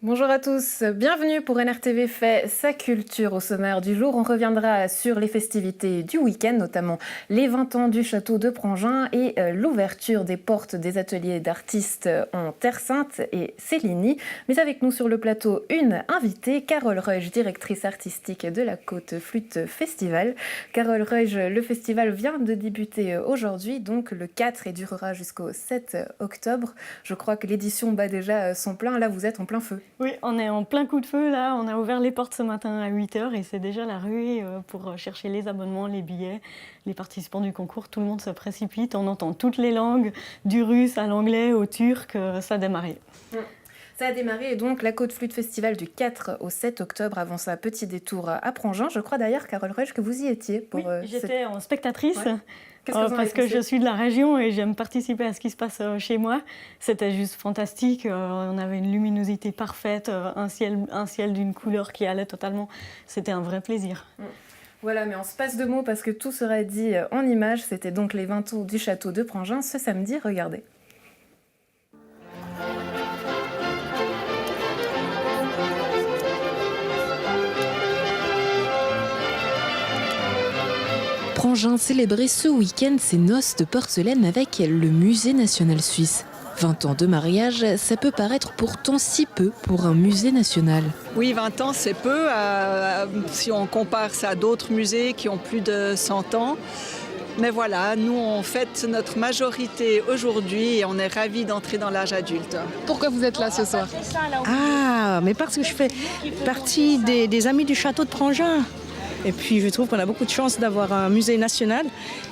Bonjour à tous, bienvenue pour NRTV fait sa culture. Au sommaire du jour, on reviendra sur les festivités du week-end, notamment les 20 ans du château de Prangin et l'ouverture des portes des ateliers d'artistes en Terre Sainte et Céligny. Mais avec nous sur le plateau, une invitée, Carole Reuge, directrice artistique de la Côte Flûte Festival. Carole Reuge, le festival vient de débuter aujourd'hui, donc le 4 et durera jusqu'au 7 octobre. Je crois que l'édition bat déjà son plein, là vous êtes en plein feu. Oui, on est en plein coup de feu là, on a ouvert les portes ce matin à 8h et c'est déjà la ruée pour chercher les abonnements, les billets. Les participants du concours, tout le monde se précipite, on entend toutes les langues, du russe à l'anglais au turc, ça a démarré. Ça a démarré et donc la Côte Flûte Festival du 4 au 7 octobre avant sa petit détour à Prangin. Je crois d'ailleurs, Carole Reuge, que vous y étiez. Oui, j'étais en spectatrice. Ouais. Parce que je suis de la région et j'aime participer à ce qui se passe chez moi. C'était juste fantastique, on avait une luminosité parfaite, un ciel d'une couleur qui allait totalement. C'était un vrai plaisir. Voilà, mais on se passe de mots parce que tout sera dit en images. C'était donc les 20 ans du château de Prangin ce samedi, regardez. Prangin célébrait ce week-end ses noces de porcelaine avec le Musée national suisse. 20 ans de mariage, ça peut paraître pourtant si peu pour un musée national. Oui, 20 ans, c'est peu. Si on compare ça à d'autres musées qui ont plus de 100 ans. Mais voilà, nous, on fête notre majorité aujourd'hui et on est ravis d'entrer dans l'âge adulte. Pourquoi vous êtes là ce soir? Ah, mais parce que je fais partie des amis du château de Prangin. Et puis je trouve qu'on a beaucoup de chance d'avoir un musée national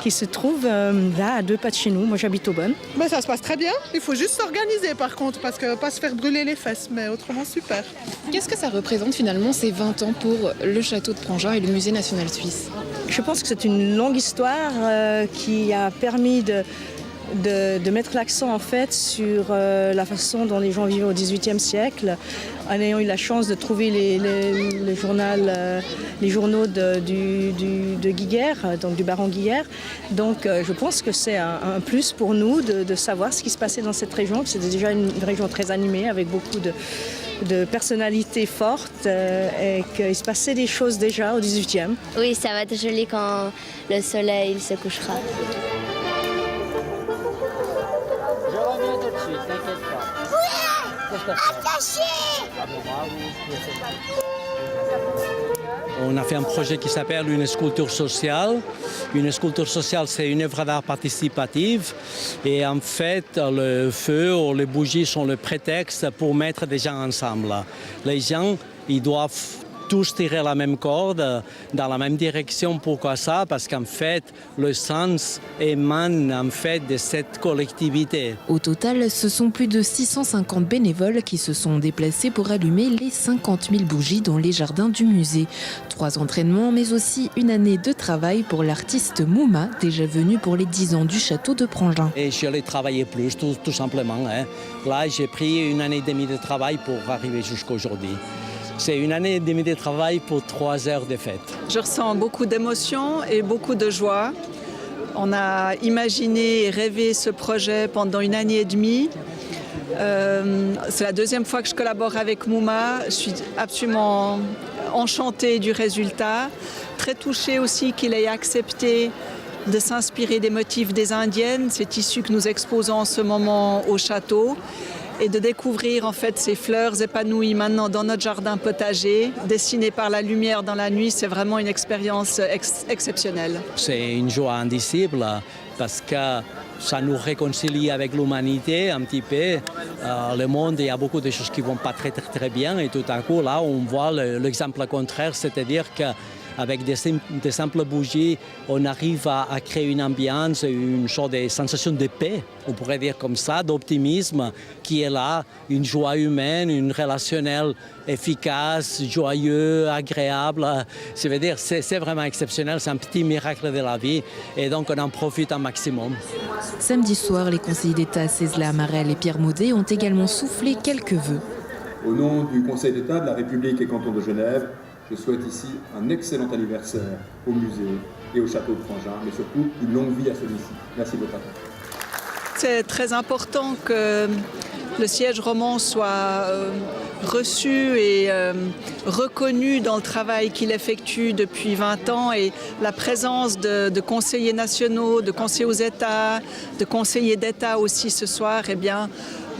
qui se trouve là à 2 pas de chez nous. Moi j'habite au Bonne. Mais ça se passe très bien, il faut juste s'organiser par contre, parce que pas se faire brûler les fesses, mais autrement super. Qu'est-ce que ça représente finalement ces 20 ans pour le château de Prangin et le musée national suisse? Je pense que c'est une longue histoire qui a permis de mettre l'accent en fait sur la façon dont les gens vivaient au XVIIIe siècle, en ayant eu la chance de trouver les journaux de Guiguerre, donc du baron Guiguerre. Donc je pense que c'est un plus pour nous de savoir ce qui se passait dans cette région. C'était déjà une région très animée avec beaucoup de personnalités fortes et qu'il se passait des choses déjà au XVIIIe. Oui, ça va être joli quand le soleil se couchera. On a fait un projet qui s'appelle une sculpture sociale. Une sculpture sociale, c'est une œuvre d'art participative. Et en fait, le feu ou les bougies sont le prétexte pour mettre des gens ensemble. Les gens, ils doivent tous tirer la même corde, dans la même direction. Pourquoi ça? Parce qu'en fait, le sens émane en fait de cette collectivité. Au total, ce sont plus de 650 bénévoles qui se sont déplacés pour allumer les 50 000 bougies dans les jardins du musée. 3 entraînements, mais aussi une année de travail pour l'artiste Mouma, déjà venu pour les 10 ans du château de Prangin. Et je l'ai travaillé plus, tout simplement. Là, j'ai pris une année et demie de travail pour arriver jusqu'à aujourd'hui. C'est une année et demie de travail pour 3 heures de fête. Je ressens beaucoup d'émotions et beaucoup de joie. On a imaginé et rêvé ce projet pendant une année et demie. C'est la 2e fois que je collabore avec Mouma. Je suis absolument enchantée du résultat. Très touchée aussi qu'il ait accepté de s'inspirer des motifs des Indiennes, ces tissus que nous exposons en ce moment au château. Et de découvrir en fait ces fleurs épanouies maintenant dans notre jardin potager, dessinées par la lumière dans la nuit, c'est vraiment une expérience exceptionnelle. C'est une joie indicible parce que ça nous réconcilie avec l'humanité un petit peu. Le monde, il y a beaucoup de choses qui ne vont pas très bien et tout à coup là on voit l'exemple contraire, c'est-à-dire que avec des simples bougies, on arrive à créer une ambiance, une sorte de sensation de paix, on pourrait dire comme ça, d'optimisme qui est là, une joie humaine, une relationnelle efficace, joyeux, agréable. Je veux dire, c'est vraiment exceptionnel, c'est un petit miracle de la vie et donc on en profite un maximum. Samedi soir, les conseillers d'État Cézla Marel et Pierre Maudet ont également soufflé quelques vœux. Au nom du Conseil d'État de la République et canton de Genève, je souhaite ici un excellent anniversaire au musée et au château de Prangin, mais surtout une longue vie à celui-ci. Merci de votre attention. C'est très important que le siège roman soit reçu et reconnu dans le travail qu'il effectue depuis 20 ans, et la présence de conseillers nationaux, de conseillers aux États, de conseillers d'État aussi ce soir, eh bien,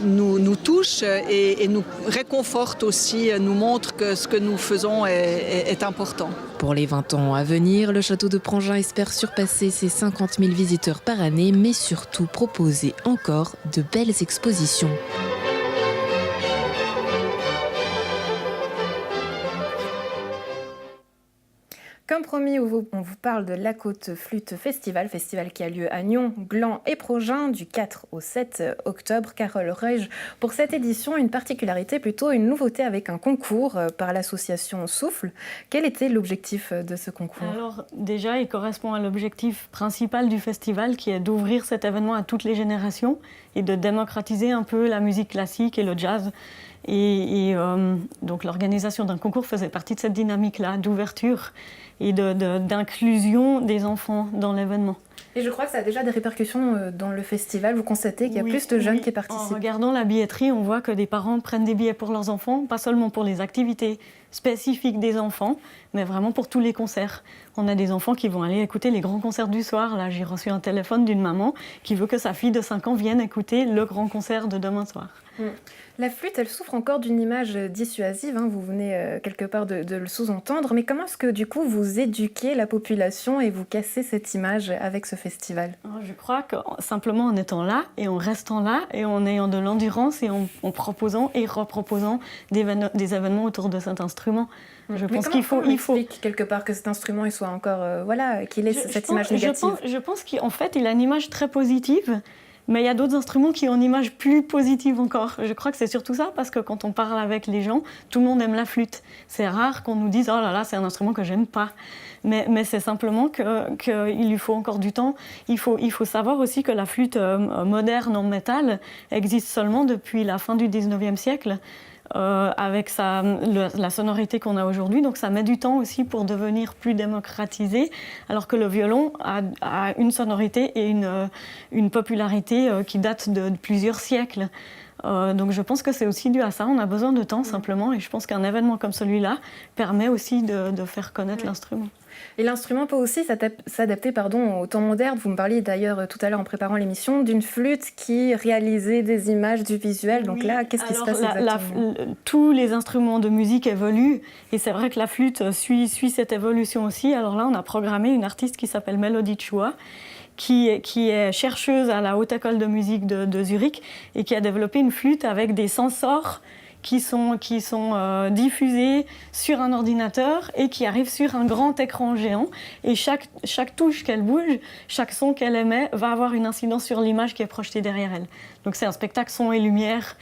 nous touche et nous réconforte aussi, nous montre que ce que nous faisons est important. Pour les 20 ans à venir, le château de Prangin espère surpasser ses 50 000 visiteurs par année, mais surtout proposer encore de belles expositions. Comme promis, on vous parle de La Côte Flûte Festival qui a lieu à Nyon, Gland et Prangin du 4 au 7 octobre. Carole Reuge, pour cette édition, une particularité, plutôt une nouveauté avec un concours par l'association Souffle. Quel était l'objectif de ce concours ? Alors déjà, il correspond à l'objectif principal du festival, qui est d'ouvrir cet événement à toutes les générations et de démocratiser un peu la musique classique et le jazz. Donc l'organisation d'un concours faisait partie de cette dynamique-là, d'ouverture et d'inclusion des enfants dans l'événement. Et je crois que ça a déjà des répercussions dans le festival. Vous constatez qu'il y a plus de jeunes qui participent. En regardant la billetterie, on voit que des parents prennent des billets pour leurs enfants, pas seulement pour les activités spécifiques des enfants, mais vraiment pour tous les concerts. On a des enfants qui vont aller écouter les grands concerts du soir. Là, j'ai reçu un téléphone d'une maman qui veut que sa fille de 5 ans vienne écouter le grand concert de demain soir. La flûte, elle souffre encore d'une image dissuasive, hein, vous venez quelque part de le sous-entendre, mais comment est-ce que du coup vous éduquez la population et vous cassez cette image avec ce festival ? Je crois que simplement en étant là et en restant là et en ayant de l'endurance et en proposant et reproposant des événements autour de cet instrument. Je pense qu'il faut explique quelque part que cet instrument il soit encore qu'il ait cette image négative. Je pense qu'en fait il a une image très positive. Mais il y a d'autres instruments qui ont une image plus positive encore. Je crois que c'est surtout ça, parce que quand on parle avec les gens, tout le monde aime la flûte. C'est rare qu'on nous dise « Oh là là, c'est un instrument que j'aime pas ». Mais c'est simplement qu'il lui faut encore du temps. Il faut savoir aussi que la flûte moderne en métal existe seulement depuis la fin du 19e siècle. Avec la sonorité qu'on a aujourd'hui. Donc ça met du temps aussi pour devenir plus démocratisé, alors que le violon a une sonorité et une popularité qui date de plusieurs siècles. Donc je pense que c'est aussi dû à ça. On a besoin de temps simplement, et je pense qu'un événement comme celui-là permet aussi de faire connaître l'instrument. Et l'instrument peut aussi s'adapter au temps moderne. Vous me parliez d'ailleurs tout à l'heure en préparant l'émission d'une flûte qui réalisait des images du visuel. Donc là, qu'est-ce qui se passe exactement ? Tous les instruments de musique évoluent, et c'est vrai que la flûte suit cette évolution aussi. Alors là, on a programmé une artiste qui s'appelle Mélodie Chua, qui est chercheuse à la Haute École de musique de Zurich et qui a développé une flûte avec des sensors qui sont diffusés sur un ordinateur et qui arrivent sur un grand écran géant. Et chaque touche qu'elle bouge, chaque son qu'elle émet va avoir une incidence sur l'image qui est projetée derrière elle. Donc c'est un spectacle son et lumière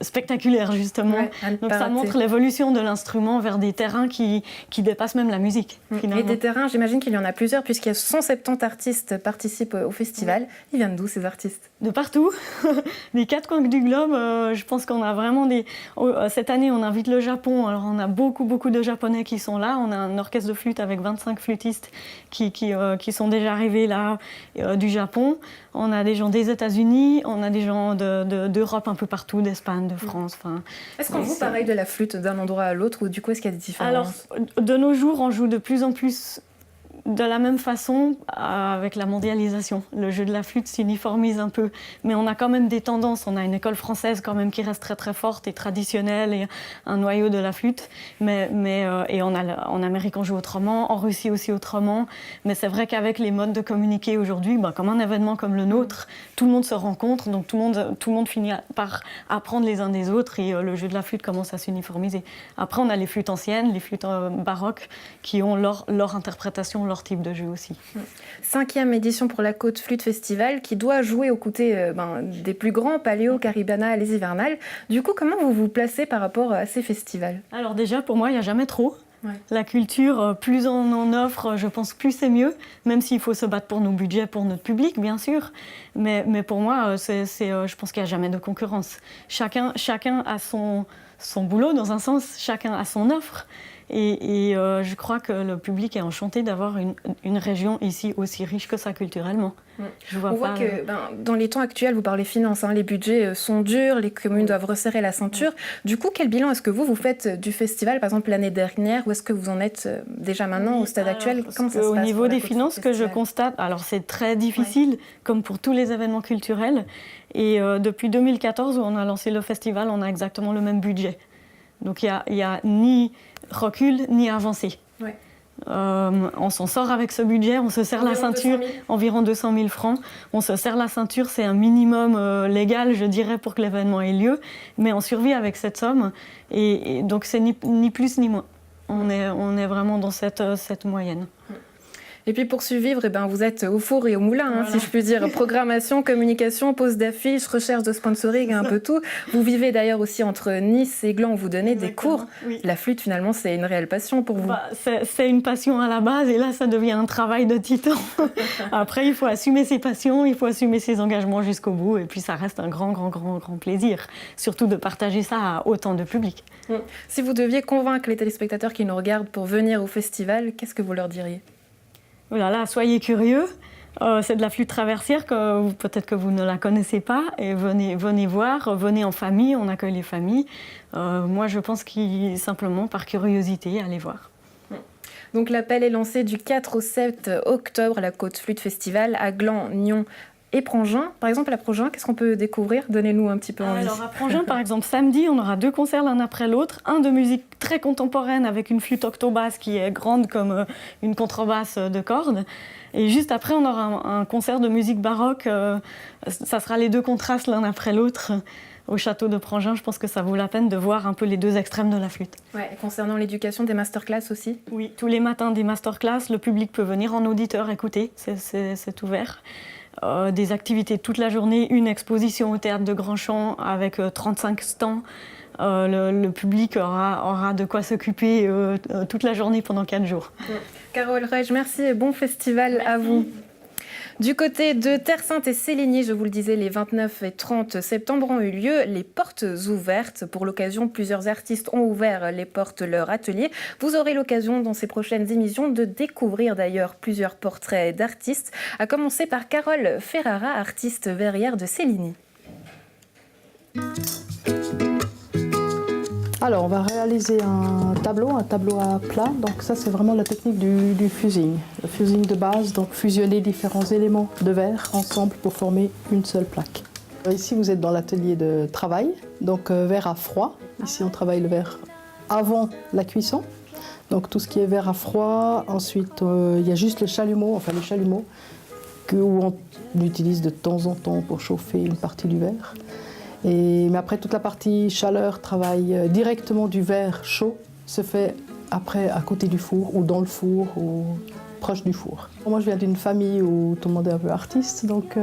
spectaculaire, justement. Donc ça montre l'évolution de l'instrument vers des terrains qui dépassent même la musique, finalement. Et des terrains, j'imagine qu'il y en a plusieurs, puisqu'il y a 170 artistes participent au festival. Ils viennent d'où, ces artistes ? De partout, des 4 coins du globe. Je pense qu'on a vraiment cette année, on invite le Japon. Alors on a beaucoup de Japonais qui sont là. On a un orchestre de flûte avec 25 flûtistes qui sont déjà arrivés là du Japon. On a des gens des États-Unis, on a des gens d'Europe un peu partout, d'Espagne, de France. Est-ce qu'on joue pareil de la flûte d'un endroit à l'autre, ou du coup est-ce qu'il y a des différences ? Alors, de nos jours, on joue de plus en plus de la même façon avec la mondialisation. Le jeu de la flûte s'uniformise un peu, mais on a quand même des tendances. On a une école française quand même qui reste très très forte et traditionnelle, et un noyau de la flûte. Et en Amérique on joue autrement, en Russie aussi autrement. Mais c'est vrai qu'avec les modes de communiquer aujourd'hui, comme un événement comme le nôtre, tout le monde se rencontre, donc tout le monde finit par apprendre les uns des autres, et le jeu de la flûte commence à s'uniformiser. Après on a les flûtes anciennes, les flûtes baroques, qui ont leur interprétation, leur type de jeu aussi. 5e édition pour la Côte Flûte Festival, qui doit jouer aux côtés des plus grands, Paléo, Caribana, Les Hivernales. Du coup, comment vous vous placez par rapport à ces festivals ? Alors déjà, pour moi, il n'y a jamais trop. La culture, plus on en offre, je pense plus c'est mieux, même s'il faut se battre pour nos budgets, pour notre public, bien sûr. Mais pour moi, je pense qu'il n'y a jamais de concurrence. Chacun a son boulot dans un sens, chacun a son offre. Et je crois que le public est enchanté d'avoir une région ici aussi riche que ça culturellement. On voit que dans les temps actuels, vous parlez finances, les budgets sont durs, les communes doivent resserrer la ceinture. Du coup, quel bilan est-ce que vous faites du festival, par exemple l'année dernière, ou est-ce que vous en êtes déjà maintenant au stade actuel? Comment ça se passe au niveau des finances, que je constate, alors c'est très difficile, comme pour tous les événements culturels. Et depuis 2014, où on a lancé le festival, on a exactement le même budget. Donc il y a ni recul ni avancée. Ouais. On s'en sort avec ce budget, on se serre la ceinture, environ 200 000 francs. On se serre la ceinture, c'est un minimum légal, je dirais, pour que l'événement ait lieu. Mais on survit avec cette somme. Et donc c'est ni plus ni moins. On est vraiment dans cette moyenne. Et puis pour survivre, vous êtes au four et au moulin, si je puis dire. Programmation, communication, pose d'affiches, recherche de sponsoring, un peu tout. Vous vivez d'ailleurs aussi entre Nice et Gland où vous donnez des cours. Oui. La flûte, finalement, c'est une réelle passion pour vous. C'est une passion à la base et là, ça devient un travail de titan. Après, il faut assumer ses passions, il faut assumer ses engagements jusqu'au bout. Et puis, ça reste un grand plaisir. Surtout de partager ça à autant de public. Si vous deviez convaincre les téléspectateurs qui nous regardent pour venir au festival, qu'est-ce que vous leur diriez ? Oh là là, soyez curieux. C'est de la flûte traversière, peut-être que vous ne la connaissez pas. Et venez voir, venez en famille, on accueille les familles. Moi, je pense simplement par curiosité, allez voir. Donc l'appel est lancé du 4 au 7 octobre à la Côte Flûte Festival à Gland, Nyon et Prangin. Par exemple, à Prangin, qu'est-ce qu'on peut découvrir? Donnez-nous un petit peu envie. Alors à Prangin, par exemple, samedi, on aura 2 concerts l'un après l'autre. Un de musique très contemporaine avec une flûte octobasse qui est grande comme une contrebasse de cordes. Et juste après, on aura un concert de musique baroque. Ça sera les 2 contrastes l'un après l'autre. Au château de Prangin, je pense que ça vaut la peine de voir un peu les 2 extrêmes de la flûte. Ouais, et concernant l'éducation, des masterclass aussi? Oui, tous les matins des masterclass. Le public peut venir en auditeur écouter, c'est ouvert. Des activités toute la journée, une exposition au théâtre de Grandchamp avec 35 stands. Le public aura de quoi s'occuper toute la journée pendant 4 jours. Carole Reich, merci et bon festival à vous. Du côté de Terre-Sainte et Séligny, je vous le disais, les 29 et 30 septembre ont eu lieu les portes ouvertes. Pour l'occasion, plusieurs artistes ont ouvert les portes de leur atelier. Vous aurez l'occasion dans ces prochaines émissions de découvrir d'ailleurs plusieurs portraits d'artistes, à commencer par Carole Ferrara, artiste verrière de Séligny. Alors, on va réaliser un tableau à plat. Donc ça, c'est vraiment la technique du fusing. Le fusing de base, donc fusionner différents éléments de verre ensemble pour former une seule plaque. Ici, vous êtes dans l'atelier de travail, donc verre à froid. Ici, on travaille le verre avant la cuisson. Donc tout ce qui est verre à froid. Ensuite, il y a juste le chalumeau, où on utilise de temps en temps pour chauffer une partie du verre. Mais après, toute la partie chaleur, travail directement du verre chaud, se fait après à côté du four ou dans le four ou proche du four. Moi, je viens d'une famille où tout le monde est un peu artiste, donc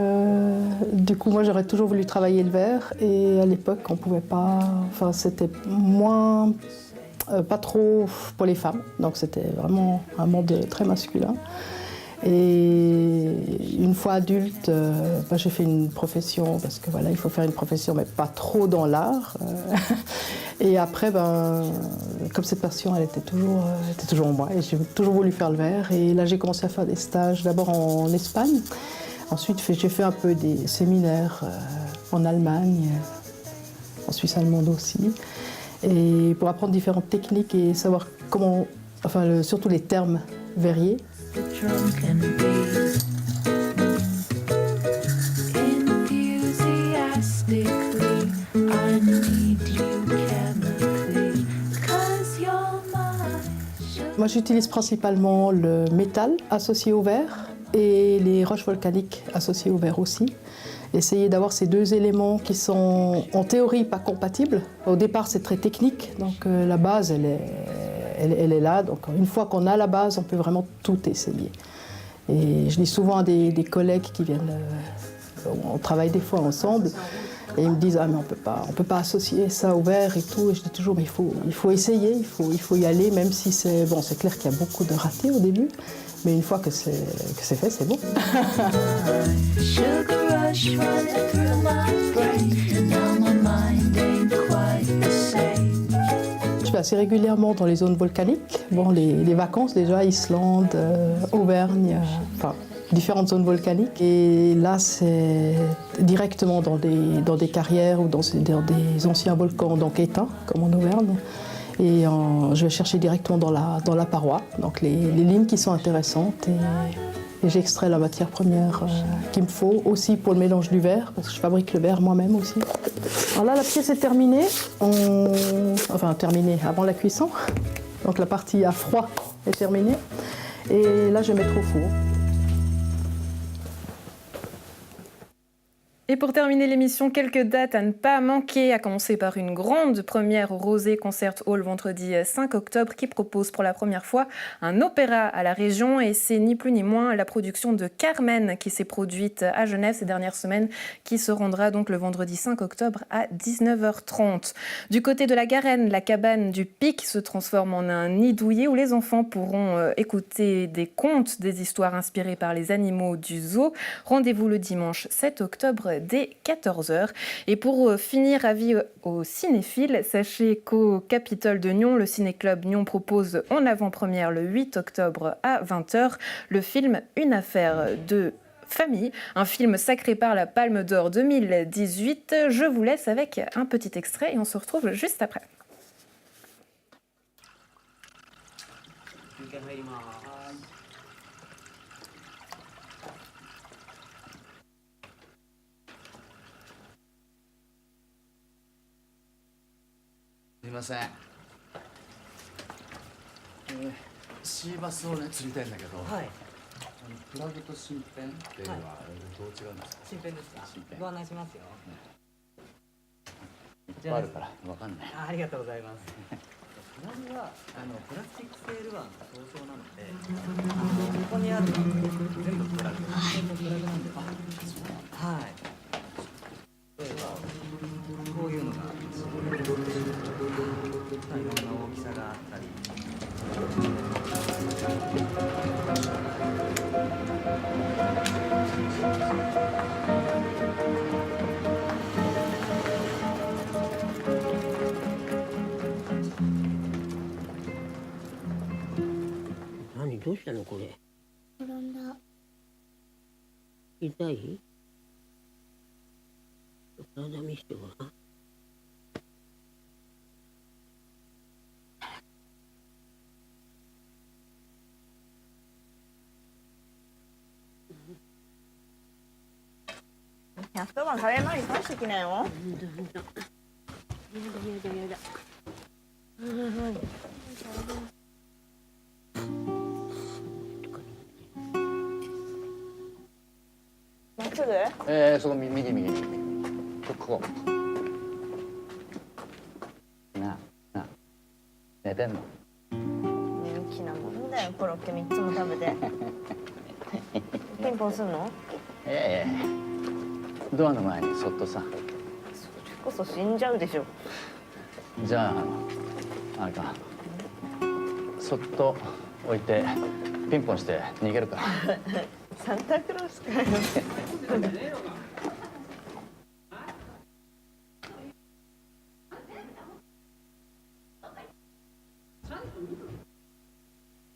du coup, moi, j'aurais toujours voulu travailler le verre. Et à l'époque, on pouvait pas... Enfin, c'était moins... pas trop pour les femmes, donc c'était vraiment un monde très masculin. Et une fois adulte, j'ai fait une profession, parce que voilà, il faut faire une profession, mais pas trop dans l'art. Et après, comme cette passion, elle était toujours en moi, et j'ai toujours voulu faire le verre. Et là, j'ai commencé à faire des stages, d'abord en Espagne. Ensuite, j'ai fait un peu des séminaires en Allemagne, en Suisse allemande aussi. Et pour apprendre différentes techniques et savoir comment, surtout les termes verriers. Moi, j'utilise principalement le métal associé au verre et les roches volcaniques associées au verre aussi. Essayer d'avoir ces 2 éléments qui sont en théorie pas compatibles. Au départ, c'est très technique, donc la base, elle est là. Donc une fois qu'on a la base, on peut vraiment tout essayer. Et je dis souvent à des collègues qui viennent, on travaille des fois ensemble, et ils me disent « Ah mais on peut pas associer ça au verre et tout ». Et je dis toujours « Mais il faut essayer, il faut y aller, même si c'est... » Bon, c'est clair qu'il y a beaucoup de ratés au début, mais une fois que c'est fait, c'est bon. Rush running through my brain, and now my mind ain't quite the same. assez régulièrement dans les zones volcaniques. Bon, les vacances déjà, Islande, Auvergne, enfin différentes zones volcaniques. Et là, c'est directement dans des carrières ou dans des anciens volcans donc éteints, comme en Auvergne. Et je vais chercher directement dans la paroi, donc les limes qui sont intéressantes. Et j'extrais la matière première qu'il me faut aussi pour le mélange du verre, parce que je fabrique le verre moi-même aussi. Alors là, la pièce est terminée, enfin terminée avant la cuisson. Donc la partie à froid est terminée. Et là, je vais mettre au four. Et pour terminer l'émission, quelques dates à ne pas manquer, à commencer par une grande première au Rosé Concert Hall vendredi 5 octobre qui propose pour la première fois un opéra à la région et c'est ni plus ni moins la production de Carmen qui s'est produite à Genève ces dernières semaines qui se rendra donc le vendredi 5 octobre à 19h30. Du côté de la Garenne, la cabane du Pic se transforme en un nid douillet où les enfants pourront écouter des contes, des histoires inspirées par les animaux du zoo. Rendez-vous le dimanche 7 octobre dès 14h. Et pour finir, avis aux cinéphiles, sachez qu'au Capitole de Nyon, le Ciné-Club Nyon propose en avant-première le 8 octobre à 20h le film Une affaire de famille, un film sacré par la Palme d'Or 2018. Je vous laisse avec un petit extrait et on se retrouve juste après.シーバスをね釣りたいんだけど、はい、プラグと新編っていうのはどう違うんですか？新編ですか？ご案内しますよ。いっぱいあるからわかんない。ありがとうございます。プラグはプラスチックセールワンが総称なので、ここにあるのは全部プラグ。全部プラグなんです。はい。例えばこういうのがあるんですよ。いろんな大きさがあったり。何どうしたのこれ？転んだ。痛い？体見せてごらん。110番される前に返してきなよ。やだ。もうすぐ？そこ右。ここ。なあ、寝てんの？人気なもんだよ、コロッケ3つも食べて。ピンポンすんの？ドアの前にそっとさ。それこそ死んじゃうでしょ。じゃああれか、そっと置いてピンポンして逃げるか。サンタクロースかよ。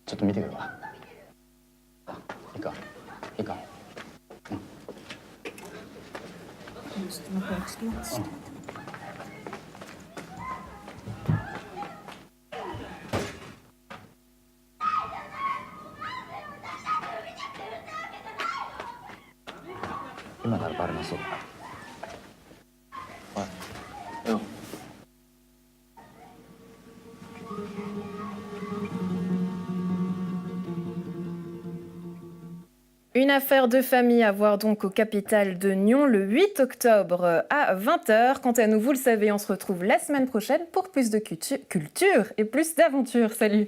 ちょっと見てくるわ。いいか。ちょっと待って。今ならバレなそうだ。Une affaire de famille à voir donc au Capitole de Nyon le 8 octobre à 20h. Quant à nous, vous le savez, on se retrouve la semaine prochaine pour plus de culture et plus d'aventures. Salut!